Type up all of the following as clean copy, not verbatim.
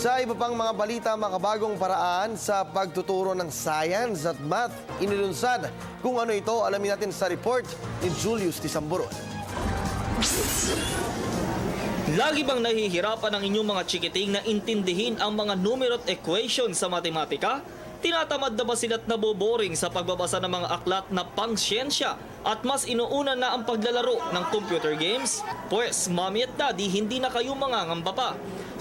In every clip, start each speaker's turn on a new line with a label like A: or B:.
A: Sa iba pang mga balita, makabagong paraan sa pagtuturo ng science at math inilunsad. Kung ano ito, alamin natin sa report ni Julius Tisamburon.
B: Lagi bang nahihirapan ang inyong mga chikiting na intindihin ang mga numero at equation sa matematika? Tinatamad na ba sila't naboboring sa pagbabasa ng mga aklat na pangsyensya at mas inuuna na ang paglalaro ng computer games? Pues, mami at daddy, hindi na kayo mangangamba pa.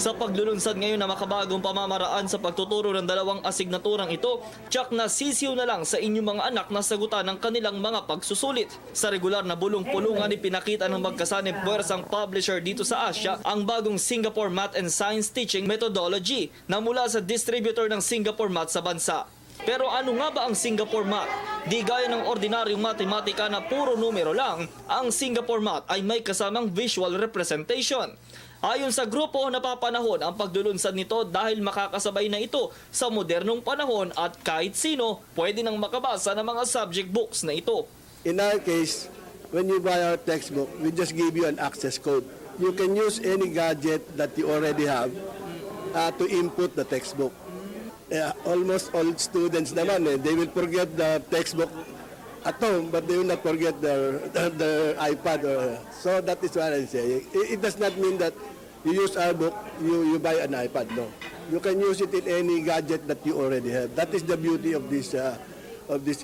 B: Sa paglulunsad ngayon na makabagong pamamaraan sa pagtuturo ng dalawang asignaturang ito, tsak na sisiw na lang sa inyong mga anak na sagutan ng kanilang mga pagsusulit. Sa regular na bulong-pulungan, ipinakita ng magkasanib puwersang publisher dito sa Asia ang bagong Singapore Math and Science Teaching Methodology na mula sa distributor ng Singapore Math sa bansa. Pero ano nga ba ang Singapore Math? Di gaya ng ordinaryong matematika na puro numero lang, ang Singapore Math ay may kasamang visual representation. Ayon sa grupo, napapanahon ang paglulunsad nito dahil makakasabay na ito sa modernong panahon at kahit sino pwede nang makabasa ng mga subject books na ito.
C: In our case, when you buy our textbook, we just give you an access code. You can use any gadget that you already have to input the textbook. Almost all students naman, they will forget the textbook at home, but they will not forget their iPad. So that is what I'm saying. It does not mean that you use our book, you buy an iPad. No, you can use it in any gadget that you already have. That is the beauty of this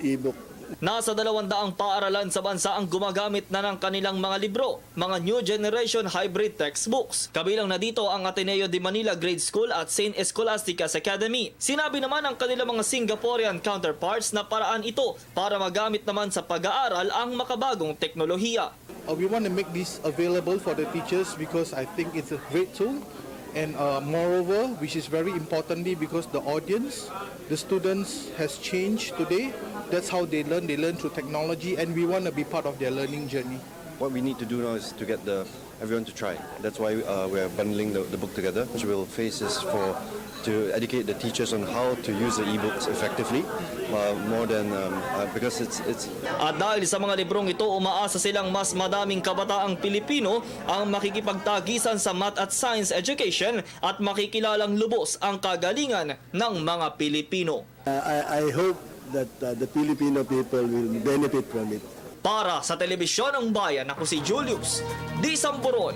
C: e-book.
B: Nasa 200 paaralan sa bansa ang gumagamit na ng kanilang mga libro, mga new generation hybrid textbooks. Kabilang na dito ang Ateneo de Manila Grade School at St. Scholastica's Academy. Sinabi naman ng kanilang mga Singaporean counterparts na paraan ito para magamit naman sa pag-aaral ang makabagong teknolohiya.
D: We want to make this available for the teachers because I think it's a great tool. And moreover, which is very importantly because the audience, the students has changed today. That's how they learn through technology, and we want to be part of their learning journey.
E: What we need to do now is to get everyone to try. That's why we're bundling the book together, which will phases to educate the teachers on how to use the e-books effectively, more than because it's.
B: At dahil sa mga librong ito, umaasa silang mas madaming kabataang Pilipino ang makikipagtagisan sa math at science education at makikilalang lubos ang kagalingan ng mga Pilipino.
C: I hope that the Filipino people will benefit from it.
B: Para sa Telebisyon ng Bayan, ako si Julius Tisamburon.